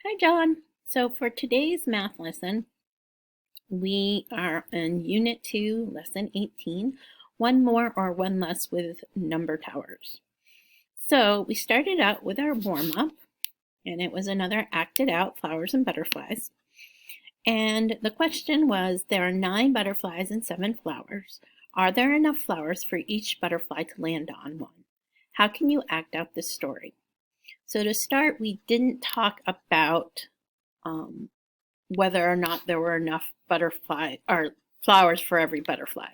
Hi, John. So for today's math lesson, we are in Unit 2, Lesson 18, one more or one less with number towers. So we started out with our warm-up, and it was another acted out flowers and butterflies. And the question was, there are 9 butterflies and 7 flowers. Are there enough flowers for each butterfly to land on one? How can you act out this story? So to start, we didn't talk about whether or not there were enough butterfly or flowers for every butterfly.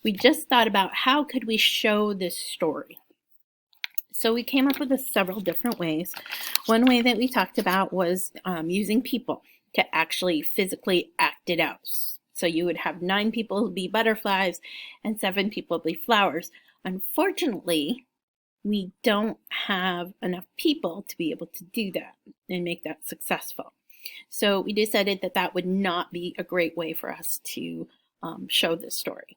We just thought about how could we show this story. So we came up with several different ways. One way that we talked about was using people to actually physically act it out. So you would have 9 people be butterflies and 7 people be flowers. Unfortunately, we don't have enough people to be able to do that and make that successful. So we decided that that would not be a great way for us to show this story.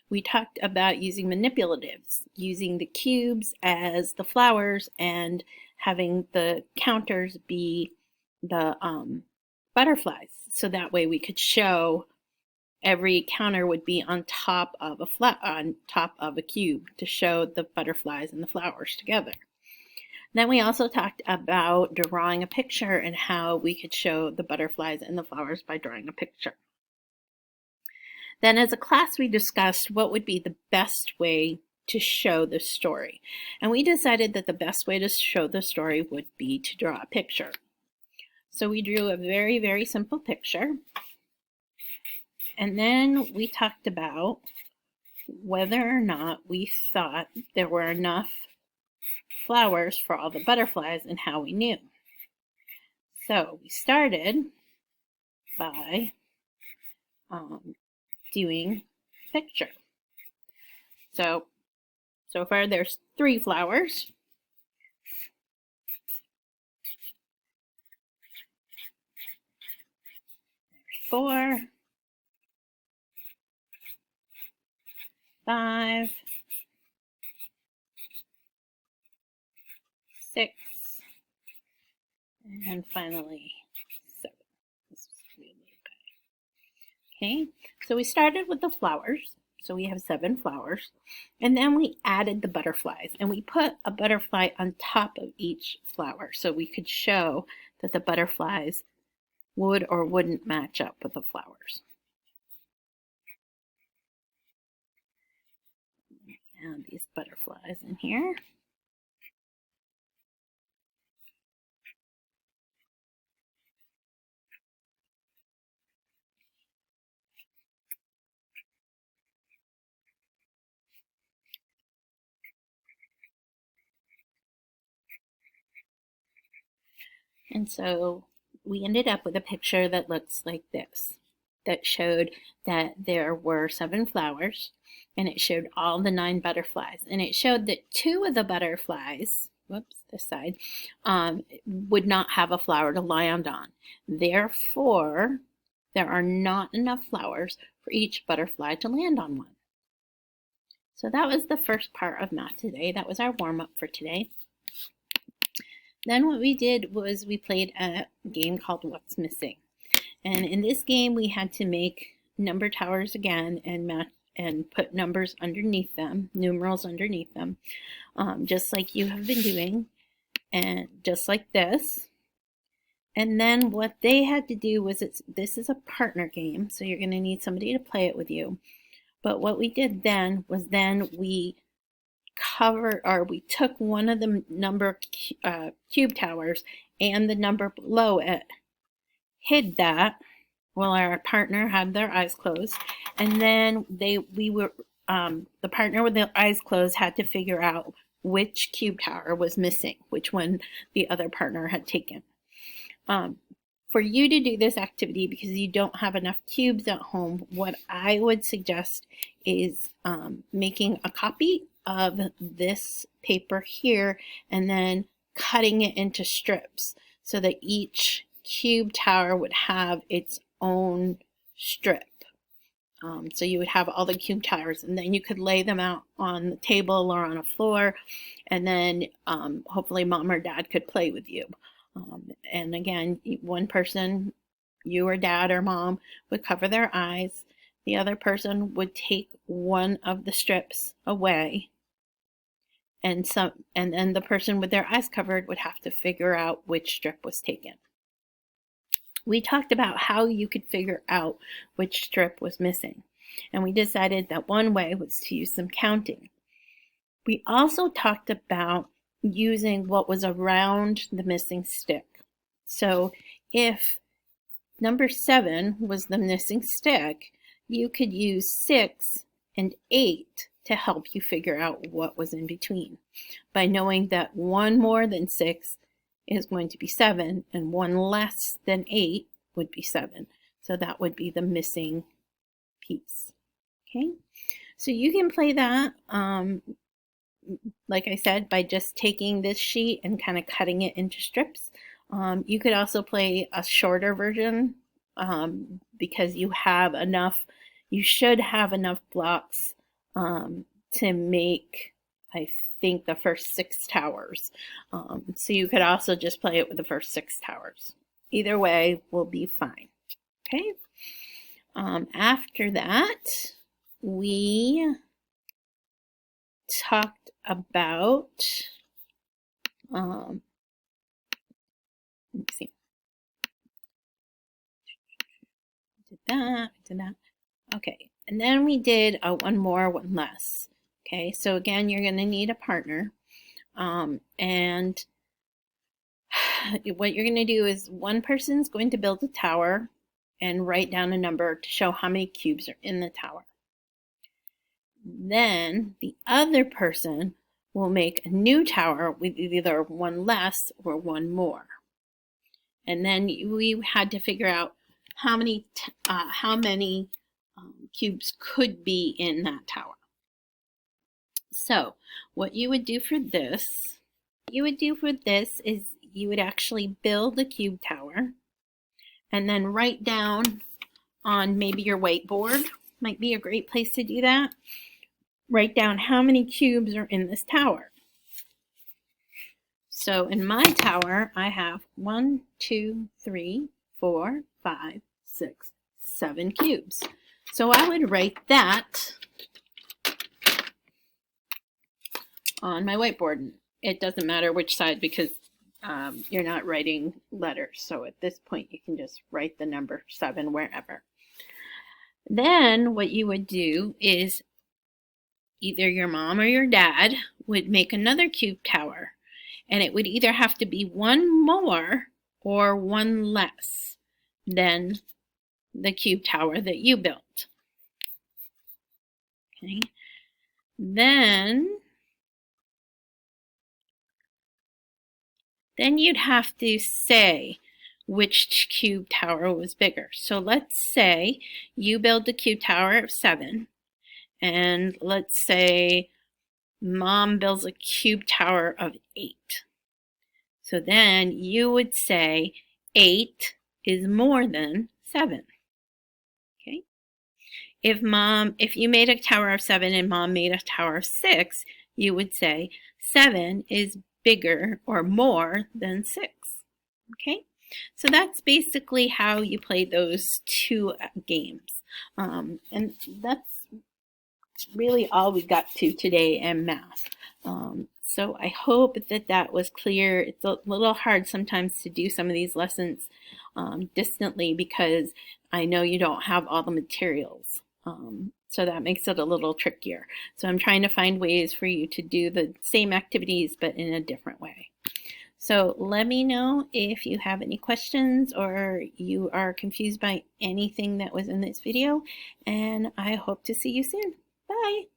We talked about using manipulatives, using the cubes as the flowers and having the counters be the butterflies. So that way we could show every counter would be on top of a cube to show the butterflies and the flowers together. Then we also talked about drawing a picture and how we could show the butterflies and the flowers by drawing a picture. Then as a class, we discussed what would be the best way to show the story. And we decided that the best way to show the story would be to draw a picture. So we drew a very, very simple picture. And then we talked about whether or not we thought there were enough flowers for all the butterflies and how we knew. So we started by doing picture. So far there's 3 flowers. There's 4, 5, 6, and finally 7. This is really good. Okay, so we started with the flowers. So we have 7 flowers. And then we added the butterflies. And we put a butterfly on top of each flower so we could show that the butterflies would or wouldn't match up with the flowers. Add these butterflies in here. And so we ended up with a picture that looks like this, that showed that there were 7 flowers, and it showed all the 9 butterflies. And it showed that 2 of the butterflies, this side, would not have a flower to land on. Therefore, there are not enough flowers for each butterfly to land on one. So that was the first part of math today. That was our warm-up for today. Then what we did was we played a game called What's Missing. And in this game we had to make number towers again and put numbers underneath them, numerals underneath them, just like you have been doing, and just like this. And then what they had to do was, this is a partner game, so you're going to need somebody to play it with you. But what we did then was we took one of the number cube towers and the number below it, hid that while our partner had their eyes closed, and then the partner with their eyes closed had to figure out which cube tower was missing, which one the other partner had taken. For you to do this activity, because you don't have enough cubes at home, what I would suggest is making a copy of this paper here and then cutting it into strips so that each cube tower would have its own strip. So you would have all the cube towers, and then you could lay them out on the table or on a floor, and then hopefully mom or dad could play with you. And again, one person, you or dad or mom, would cover their eyes. The other person would take one of the strips away, and then the person with their eyes covered would have to figure out which strip was taken. We talked about how you could figure out which strip was missing, and we decided that one way was to use some counting. We also talked about using what was around the missing stick. So if number 7 was the missing stick, you could use 6 and 8 to help you figure out what was in between, by knowing that one more than 6 is going to be 7 and one less than 8 would be 7. So that would be the missing piece. Okay, so you can play that, like I said, by just taking this sheet and kind of cutting it into strips. You could also play a shorter version because you should have enough blocks to make, I think, the first 6 towers. So you could also just play it with the first 6 towers. Either way will be fine. Okay. After that, we talked about, let's see, did that. Okay, and then we did a one more, one less. Okay, so again, you're going to need a partner, and what you're going to do is one person's going to build a tower and write down a number to show how many cubes are in the tower. Then the other person will make a new tower with either one less or one more. And then we had to figure out how many cubes could be in that tower. So what you would do for this, is you would actually build a cube tower and then write down on maybe your whiteboard, might be a great place to do that. Write down how many cubes are in this tower. So in my tower, I have 1, 2, 3, 4, 5, 6, 7 cubes. So I would write that on my whiteboard. It doesn't matter which side because you're not writing letters. So at this point, you can just write the number 7 wherever. Then what you would do is either your mom or your dad would make another cube tower, and it would either have to be one more or one less than the cube tower that you built. Okay, then you'd have to say which cube tower was bigger. So let's say you build the cube tower of 7, and let's say mom builds a cube tower of 8. So then you would say 8 is more than 7. Okay? If you made a tower of 7 and mom made a tower of 6, you would say 7 is bigger or more than 6. Okay? So that's basically how you play those 2 games. And that's really all we got to today in math. So I hope that was clear. It's a little hard sometimes to do some of these lessons distantly because I know you don't have all the materials. So that makes it a little trickier. So I'm trying to find ways for you to do the same activities but in a different way. So let me know if you have any questions or you are confused by anything that was in this video, and I hope to see you soon. Bye!